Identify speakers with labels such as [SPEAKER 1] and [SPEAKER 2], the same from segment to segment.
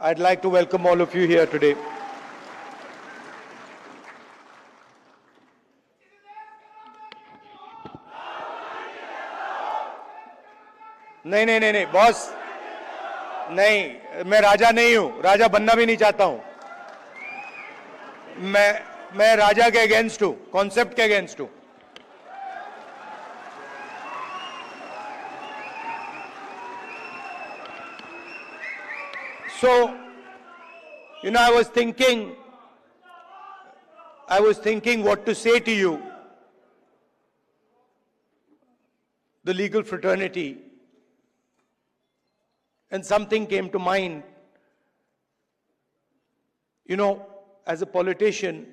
[SPEAKER 1] I'd like to welcome all of you here today. नहीं boss, नहीं, मैं राजा नहीं हूं, राजा बनना भी नहीं चाहता हूं. मैं राजा के अगेंस्ट हूं, कॉन्सेप्ट के अगेंस्ट हूं. So, I was thinking what to say to you, the legal fraternity, and something came to mind. As a politician,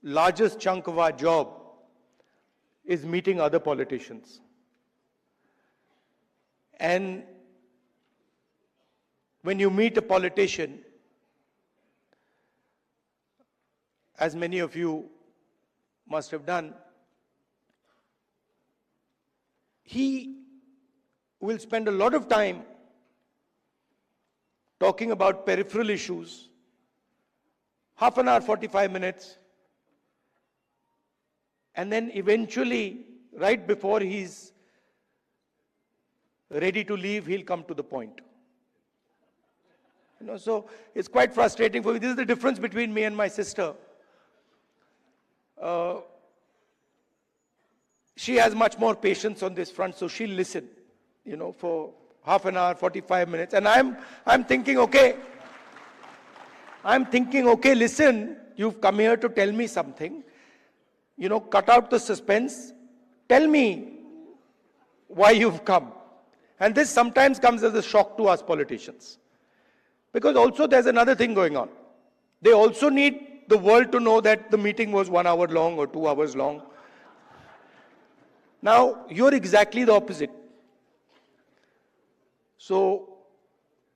[SPEAKER 1] largest chunk of our job is meeting other politicians. And when you meet a politician, as many of you must have done, he will spend a lot of time talking about peripheral issues, half an hour, 45 minutes, and then eventually, right before he's ready to leave, he'll come to the point. So it's quite frustrating for me. This is the difference between me and my sister. She has much more patience on this front, so she'll listen, for half an hour, 45 minutes. And I'm thinking, okay, listen, you've come here to tell me something. Cut out the suspense. Tell me why you've come. And this sometimes comes as a shock to us politicians. Because also there's another thing going on. They also need the world to know that the meeting was 1 hour long or 2 hours long. Now, you're exactly the opposite. So,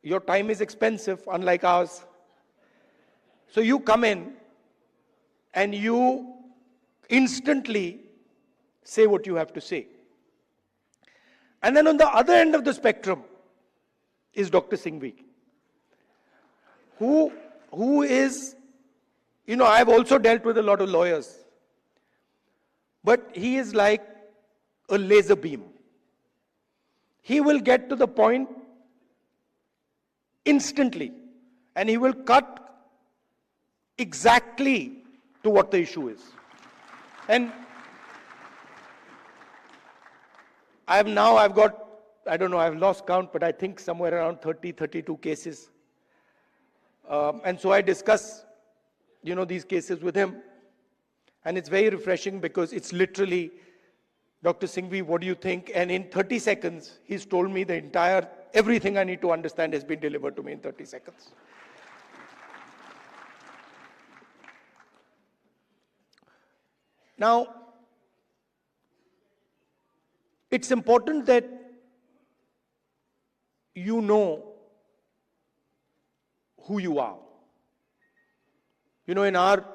[SPEAKER 1] your time is expensive, unlike ours. So you come in and you instantly say what you have to say. And then on the other end of the spectrum is Dr. Singhvi, who is, I've also dealt with a lot of lawyers, but he is like a laser beam. He will get to the point instantly, and he will cut exactly to what the issue is. And I've got, I don't know, I've lost count, but I think somewhere around 30, 32 cases. And so I discuss, these cases with him. And it's very refreshing because it's literally, Dr. Singhvi, what do you think? And in 30 seconds, he's told me everything I need to understand has been delivered to me in 30 seconds. Now, it's important that you know who you are. In our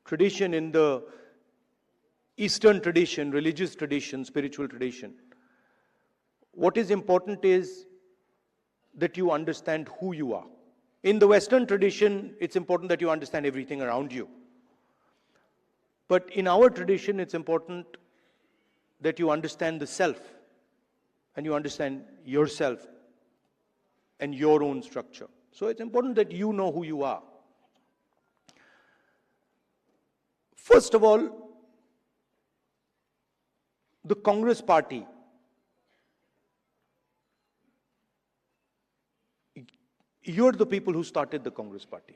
[SPEAKER 1] tradition, in the Eastern tradition, religious tradition, spiritual tradition, what is important is that you understand who you are. In the Western tradition, it's important that you understand everything around you. But in our tradition, it's important that you understand the self, and you understand yourself and your own structure. So it's important that you know who you are. First of all, the Congress party, you're the people who started the Congress party.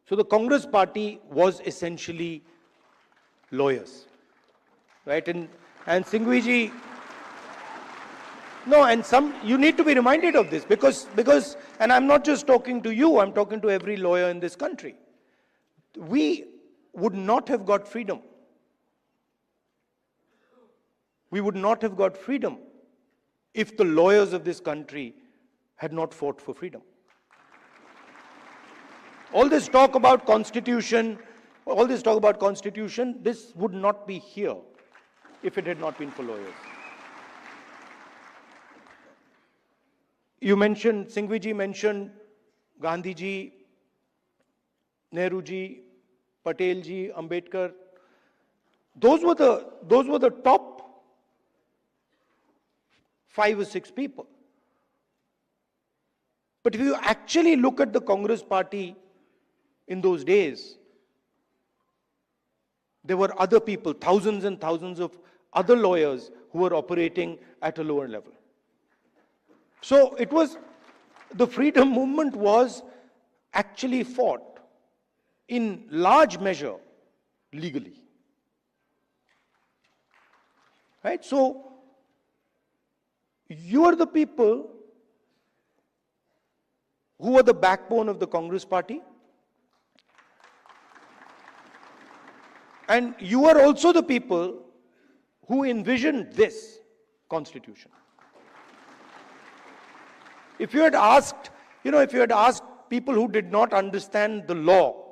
[SPEAKER 1] So the Congress party was essentially lawyers, right? And Singhvi ji, no, and you need to be reminded of this because, and I'm not just talking to you, I'm talking to every lawyer in this country. We would not have got freedom. We would not have got freedom if the lawyers of this country had not fought for freedom. All this talk about constitution, this would not be here if it had not been for lawyers. You mentioned, Singhvi ji mentioned Gandhi ji, Nehru ji, Patel ji, Ambedkar. Those were the top 5 or 6 people. But if you actually look at the Congress party in those days, there were other people, thousands and thousands of other lawyers who were operating at a lower level. So it was, the freedom movement was actually fought in large measure legally. Right? So you are the people who are the backbone of the Congress party. And you are also the people who envisioned this constitution. If you had asked, if you had asked people who did not understand the law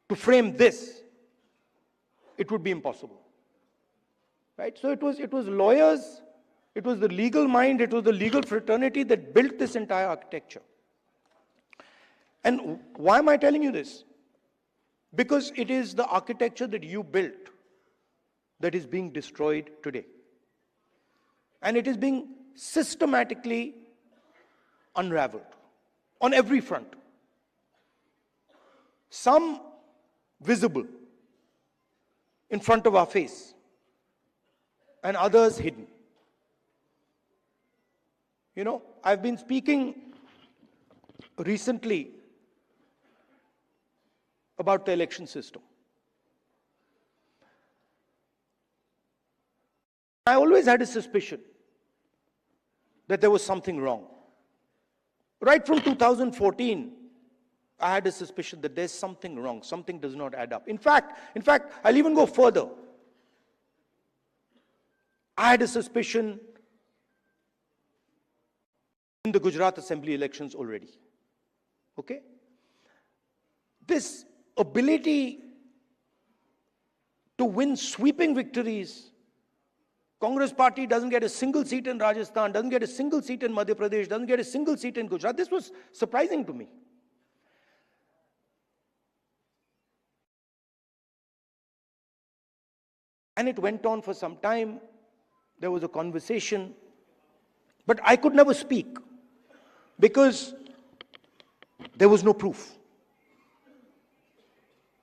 [SPEAKER 1] to frame this, it would be impossible. Right? So it was lawyers, it was the legal mind, it was the legal fraternity that built this entire architecture. And why am I telling you this? Because it is the architecture that you built that is being destroyed today. And it is being systematically unraveled on every front. Some visible in front of our face, and others hidden. I've been speaking recently about the election system. I always had a suspicion that there was something wrong. Right from 2014, I had a suspicion that there's something wrong, something does not add up. In fact, I'll even go further. I had a suspicion in the Gujarat Assembly elections already. Okay? This ability to win sweeping victories. Congress party doesn't get a single seat in Rajasthan, doesn't get a single seat in Madhya Pradesh, doesn't get a single seat in Gujarat. This was surprising to me. And it went on for some time. There was a conversation, but I could never speak because there was no proof.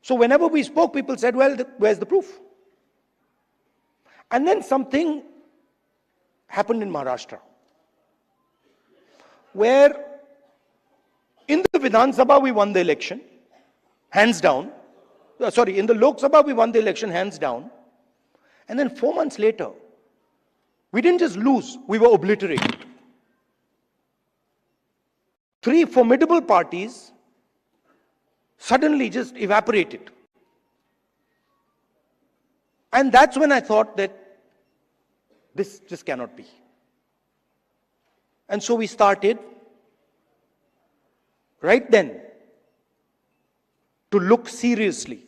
[SPEAKER 1] So whenever we spoke, people said, well, where's the proof? And then something happened in Maharashtra, where in the Vidhan Sabha we won the election, hands down. In the Lok Sabha we won the election, hands down. And then 4 months later, we didn't just lose, we were obliterated. 3 formidable parties suddenly just evaporated. And that's when I thought that this just cannot be. And so we started right then to look seriously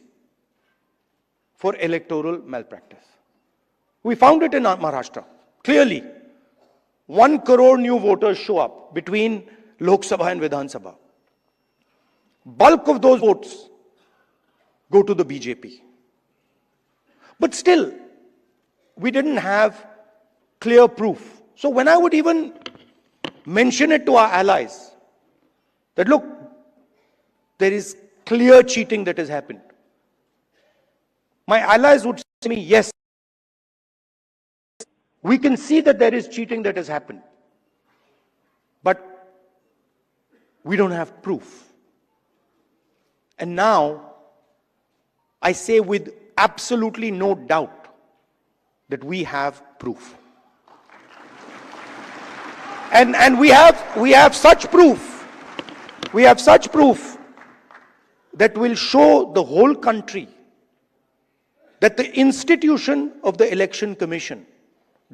[SPEAKER 1] for electoral malpractice. We found it in Maharashtra. Clearly, 1 crore new voters show up between Lok Sabha and Vidhan Sabha. Bulk of those votes go to the BJP. But still, we didn't have clear proof. So when I would even mention it to our allies, that look, there is clear cheating that has happened, my allies would say to me, yes, we can see that there is cheating that has happened, but we don't have proof. And now, I say with absolutely no doubt that we have proof. And we have such proof. We have such proof that will show the whole country that the institution of the Election Commission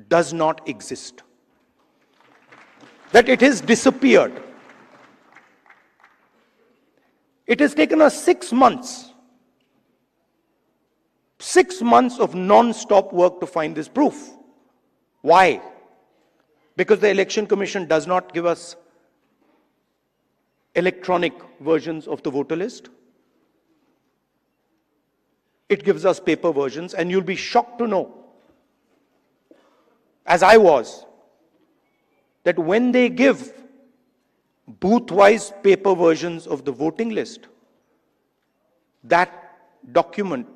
[SPEAKER 1] does not exist. That it has disappeared. It has taken us 6 months. 6 months of non-stop work to find this proof. Why? Because the Election Commission does not give us electronic versions of the voter list. It gives us paper versions, and you'll be shocked to know, as I was, that when they give booth-wise paper versions of the voting list, that document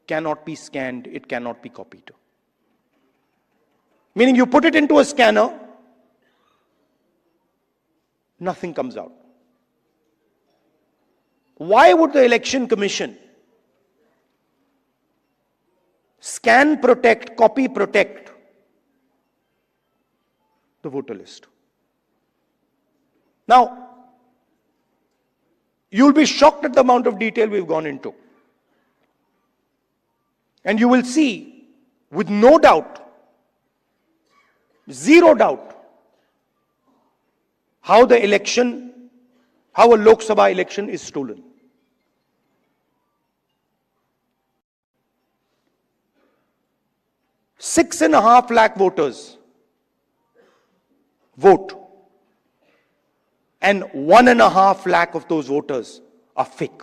[SPEAKER 1] cannot be scanned, it cannot be copied. Meaning you put it into a scanner, nothing comes out. Why would the Election Commission scan protect, copy protect the voter list? Now, you'll be shocked at the amount of detail we've gone into. And you will see, with no doubt, zero doubt, how a Lok Sabha election is stolen. $6.5 lakh voters vote, and 1.5 lakh of those voters are fake.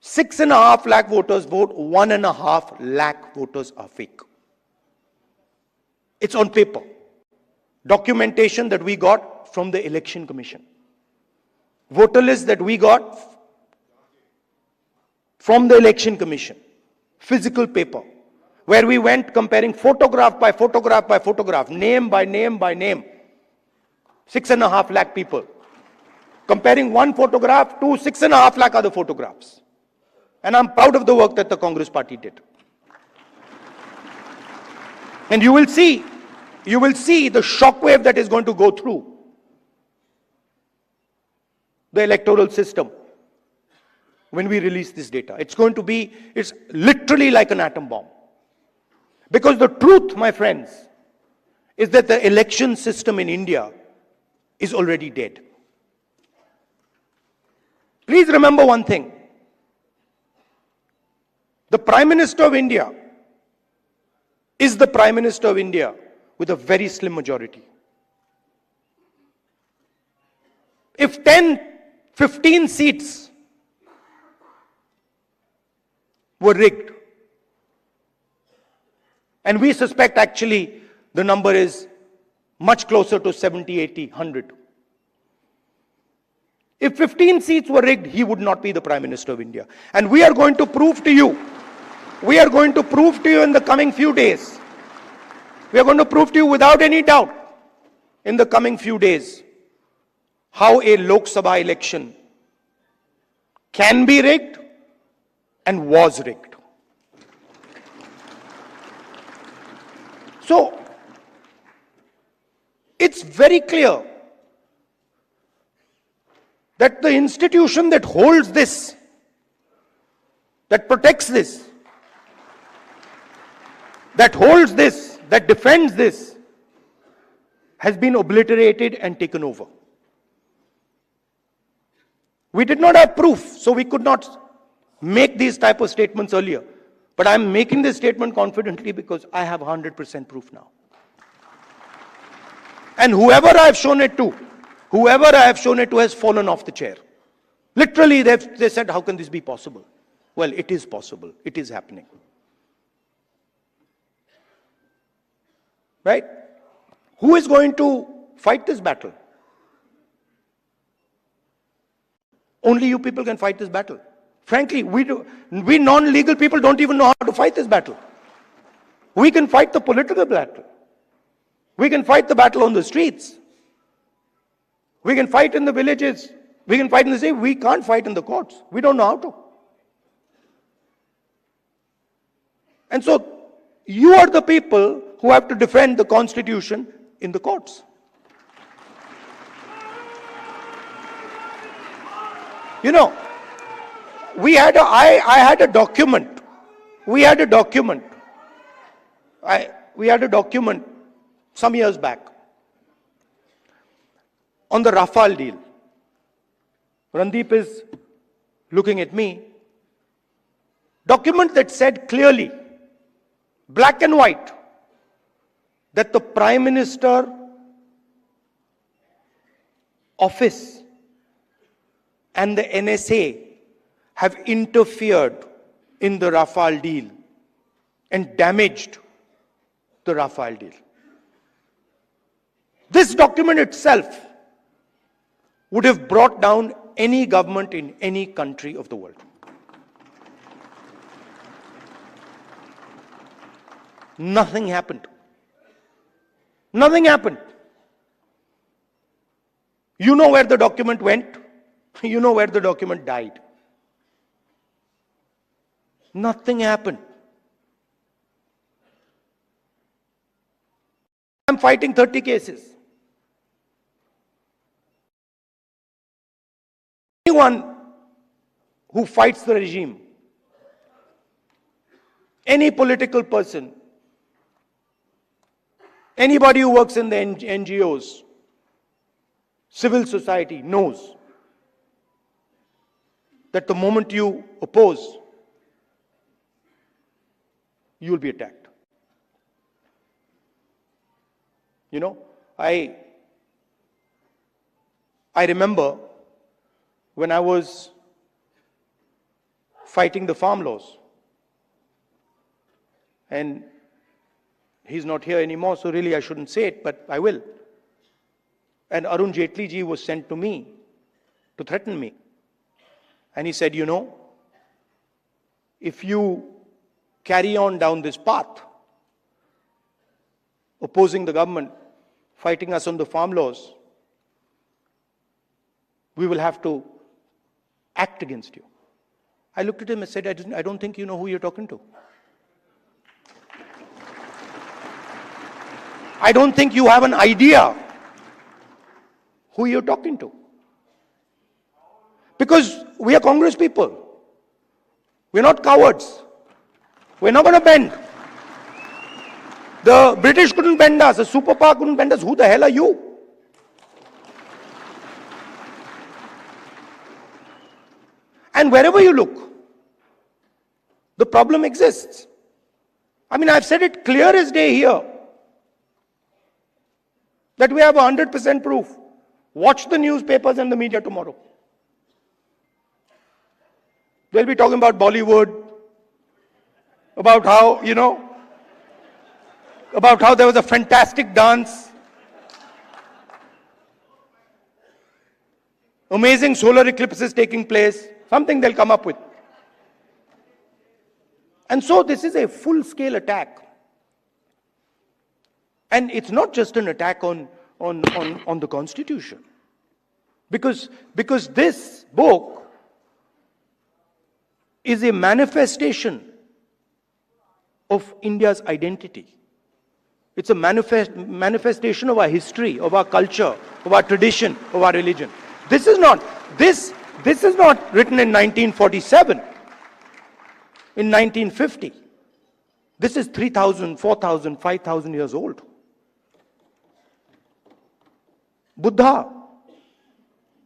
[SPEAKER 1] $6.5 lakh voters vote, 1.5 lakh voters are fake. It's on paper. Documentation that we got from the Election Commission. Voter list that we got from the Election Commission. Physical paper. Where we went comparing photograph by photograph by photograph, name by name by name. 6.5 lakh people. Comparing one photograph to 6.5 lakh other photographs. And I'm proud of the work that the Congress party did. And you will see the shockwave that is going to go through the electoral system when we release this data. It's literally like an atom bomb. Because the truth, my friends, is that the election system in India is already dead. Please remember one thing. The Prime Minister of India is the Prime Minister of India with a very slim majority. If 10, 15 seats were rigged, and we suspect actually the number is much closer to 70, 80, 100. If 15 seats were rigged, he would not be the Prime Minister of India. And we are going to prove to you, in the coming few days, we are going to prove to you without any doubt in the coming few days how a Lok Sabha election can be rigged and was rigged. So, it's very clear that the institution that holds this, that protects this, that holds this, that defends this, has been obliterated and taken over. We did not have proof, so we could not make these type of statements earlier. But I'm making this statement confidently because I have 100% proof now. And whoever I have shown it to has fallen off the chair. Literally, they said, how can this be possible? Well, it is possible. It is happening. Right? Who is going to fight this battle? Only you people can fight this battle. Frankly, we non-legal people don't even know how to fight this battle. We can fight the political battle. We can fight the battle on the streets. We can fight in the villages. We can fight in the city. We can't fight in the courts. We don't know how to. And so, you are the people who have to defend the Constitution in the courts. You know, I had a document. We had a document some years back on the Rafale deal. Randeep is looking at me. Document that said clearly black and white, that the Prime Minister office and the NSA have interfered in the Rafale deal and damaged the Rafale deal. This document itself would have brought down any government in any country of the world. Nothing happened. Nothing happened. You know where the document went. You know where the document died. Nothing happened. I'm fighting 30 cases. Anyone who fights the regime, any political person, anybody who works in the NGOs, civil society knows that the moment you oppose, you will be attacked. You know, I remember when I was fighting the farm laws, and he's not here anymore, so really I shouldn't say it, but I will. And Arun Jaitley ji was sent to me to threaten me. And he said, you know, if you carry on down this path, opposing the government, fighting us on the farm laws, we will have to act against you. I looked at him and said, I don't think you know who you're talking to. I don't think you have an idea who you're talking to. Because we are Congress people. We're not cowards. We're not going to bend. The British couldn't bend us. The superpower couldn't bend us. Who the hell are you? And wherever you look, the problem exists. I mean, I've said it clear as day here, that we have 100% proof. Watch the newspapers and the media tomorrow. They'll be talking about Bollywood, about how, you know, about how there was a fantastic dance, amazing solar eclipses taking place, something they'll come up with. And so this is a full-scale attack. And it's not just an attack on the Constitution. Because this book is a manifestation of India's identity. It's a manifestation of our history, of our culture, of our tradition, of our religion. This is not written in 1947, in 1950. This is 3,000, 4,000, 5,000 years old. Buddha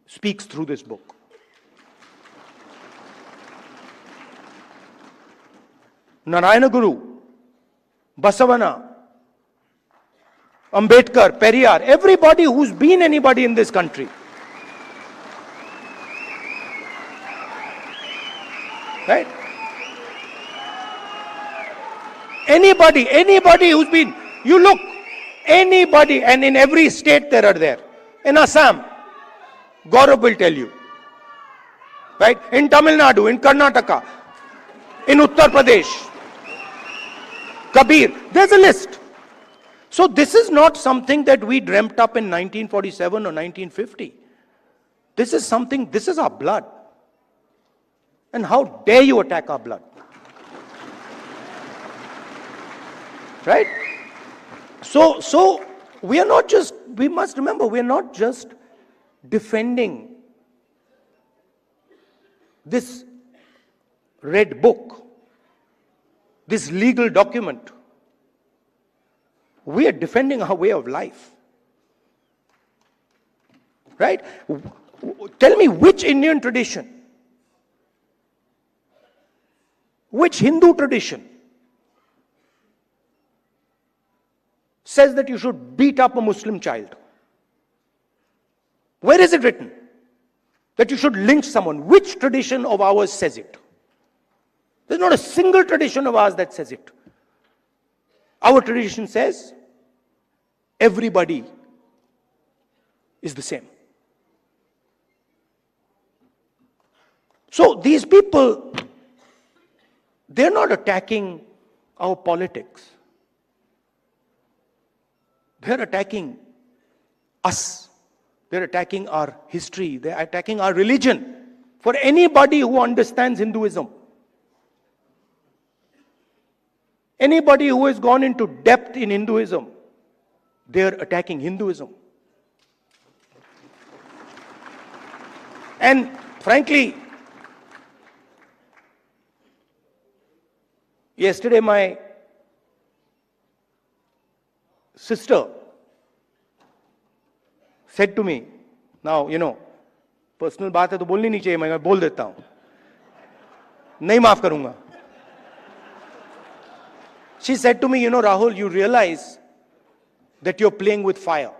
[SPEAKER 1] speaks through this book. Narayana Guru, Basavana, Ambedkar, Periyar, everybody who's been anybody in this country. Right? Anybody who's been, you look, anybody, and in every state there are there. In Assam, Gaurav will tell you. Right? In Tamil Nadu, in Karnataka, in Uttar Pradesh, Kabir, there's a list. So this is not something that we dreamt up in 1947 or 1950. This is something, this is our blood. And how dare you attack our blood? Right? So we are not just, we must remember, we are not just defending this red book, this legal document. We are defending our way of life. Right? Tell me which Indian tradition, which Hindu tradition says that you should beat up a Muslim child? Where is it written that you should lynch someone? Which tradition of ours says it? There's not a single tradition of ours that says it. Our tradition says everybody is the same. So these people, they're not attacking our politics. They're attacking us. They're attacking our history. They're attacking our religion. For anybody who understands Hinduism, anybody who has gone into depth in Hinduism, they're attacking Hinduism. And frankly, yesterday my sister said to me, now, personal बात है तो बोलनी नहीं चाहिए, मैं बोल देता हूं, नहीं माफ करूंगा. She said to me, Rahul, you realize that you're playing with fire.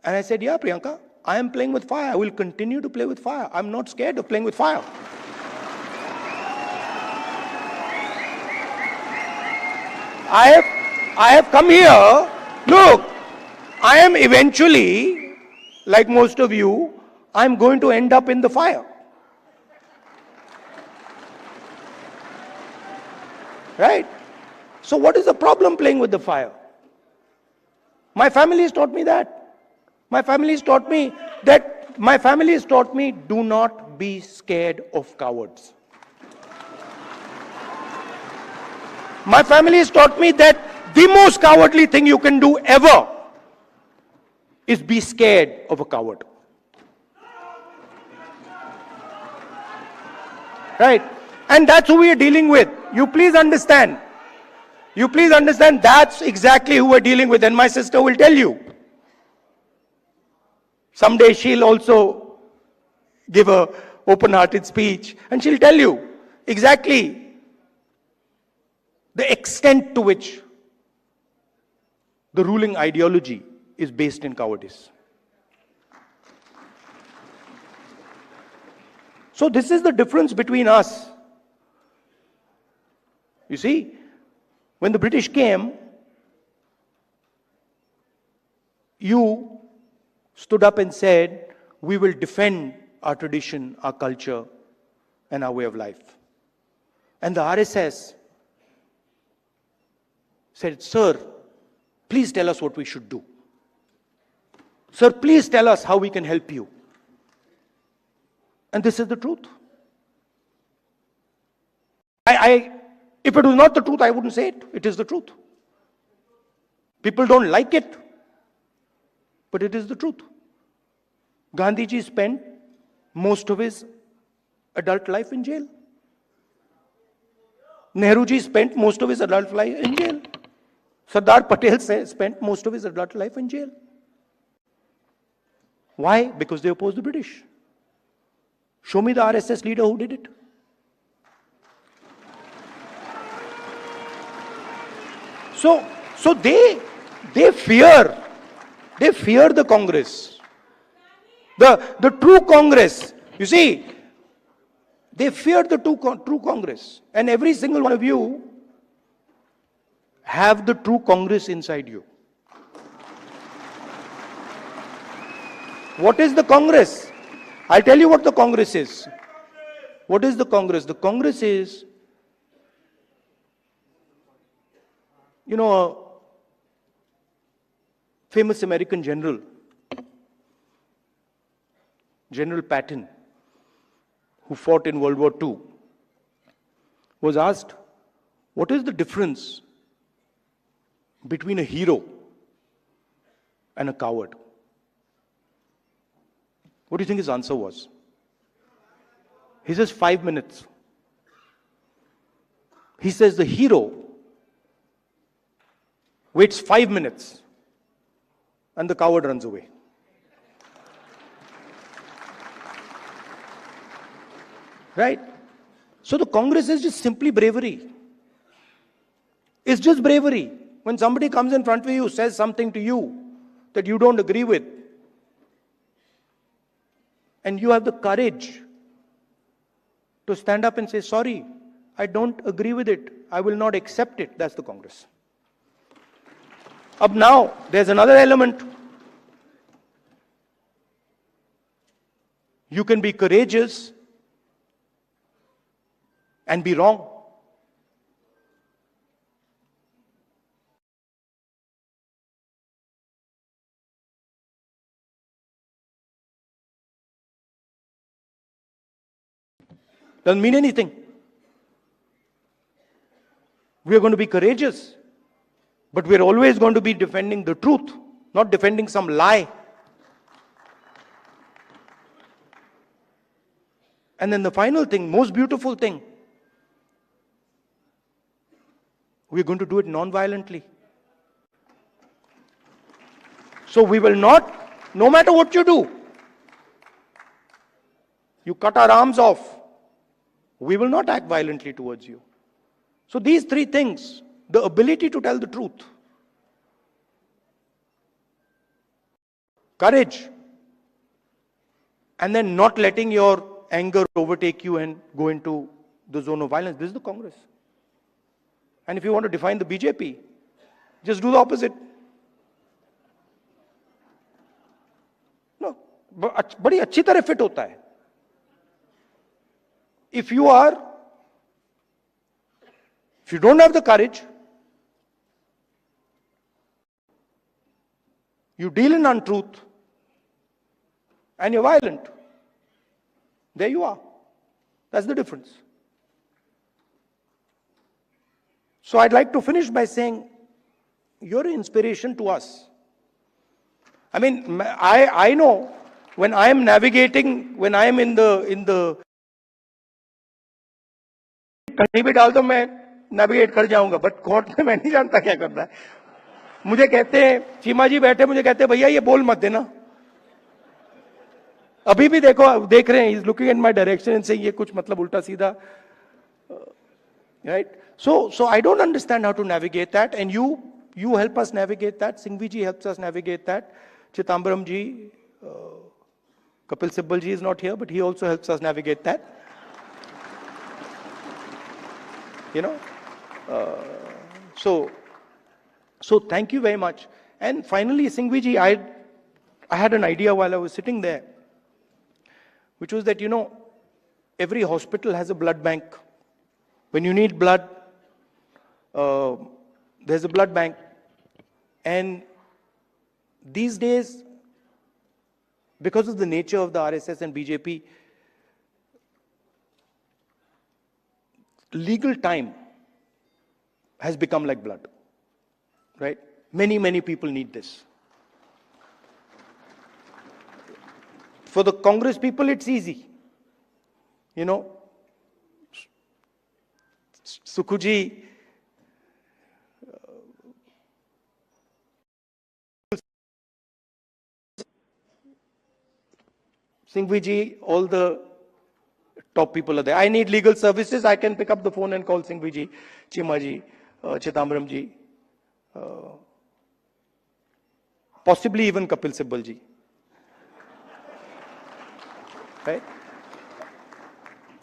[SPEAKER 1] And I said, yeah, Priyanka, I am playing with fire. I will continue to play with fire. I'm not scared of playing with fire. I have come here. Look, I am eventually, like most of you, I'm going to end up in the fire. Right? So what is the problem playing with the fire? My family has taught me that. My family has taught me do not be scared of cowards. My family has taught me that the most cowardly thing you can do ever is be scared of a coward. Right? And that's who we are dealing with. You please understand. You please understand that's exactly who we're dealing with. And my sister will tell you. Someday she'll also give a open-hearted speech and she'll tell you exactly the extent to which the ruling ideology is based in cowardice. So this is the difference between us. You see, when the British came, you stood up and said, we will defend our tradition, our culture, and our way of life. And the RSS said, sir, please tell us what we should do. Sir, please tell us how we can help you. And this is the truth. If it was not the truth, I wouldn't say it. It is the truth. People don't like it, but it is the truth. Gandhiji spent most of his adult life in jail. Nehruji spent most of his adult life in jail. Sardar Patel spent most of his adult life in jail. Why? Because they opposed the British. Show me the RSS leader who did it. So they fear the Congress. The true Congress. You see, they fear the true Congress. And every single one of you have the true Congress inside you. What is the Congress? I'll tell you what the Congress is. What is the Congress? The Congress is, a famous American general, General Patton, who fought in World War II, was asked, what is the difference between a hero and a coward? What do you think his answer was? He says 5 minutes. He says the hero waits 5 minutes and the coward runs away. Right? So the Congress is just simply bravery. It's just bravery. When somebody comes in front of you, says something to you that you don't agree with, and you have the courage to stand up and say, sorry, I don't agree with it. I will not accept it. That's the Congress. Up now, there's another element. You can be courageous and be wrong. Doesn't mean anything. We are going to be courageous, but we're always going to be defending the truth, not defending some lie. And then the final thing, most beautiful thing, we're going to do it non-violently. So we will not, no matter what you do, you cut our arms off, we will not act violently towards you. So these three things, the ability to tell the truth, courage, and then not letting your anger overtake you and go into the zone of violence. This is the Congress. And if you want to define the BJP, just do the opposite. No, बड़ी अच्छी तरह fit होता है. If you don't have the courage, you deal in untruth, and you're violent, there you are. That's the difference. So I'd like to finish by saying, you're an inspiration to us. I mean, I know when I am navigating, when I am in the कहीं भी डाल दो मैं navigate कर जाऊंगा, but court में मैं नहीं जानता क्या करना है. मुझे कहते हैं, चीमा जी बैठे, मुझे कहते हैं भैया ये बोल मत देना. अभी भी देख रहे हैं, he's looking in my direction and saying ये कुछ मतलब उल्टा सीधा, right? So I don't understand how to navigate that, and you help us navigate that. Singhvi ji helps us navigate that. Chidambaram ji, Kapil Sibal ji is not here, but he also helps us navigate that. You know, so thank you very much. And finally, Singhvi ji, I had an idea while I was sitting there, which was that, you know, every hospital has a blood bank. When you need blood, there's a blood bank. And these days, because of the nature of the RSS and BJP, legal time has become like blood, right? Many people need this. For the Congress people, it's easy. You know, Sukhuji, Singhvi ji, all the top people are there. I need legal services. I can pick up the phone and call Singhvi ji, Chima ji, Chidambaram ji, possibly even Kapil Sibal ji. Right?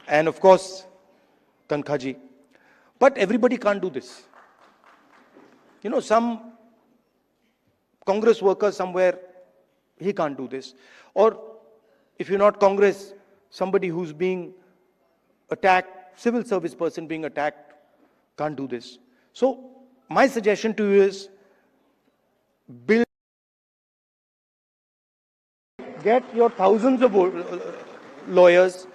[SPEAKER 1] And of course, Tankha ji. But everybody can't do this. You know, some Congress worker somewhere, he can't do this. Or if you're not Congress, somebody who's being attacked, civil service person being attacked, can't do this. So my suggestion to you is, get your thousands of lawyers,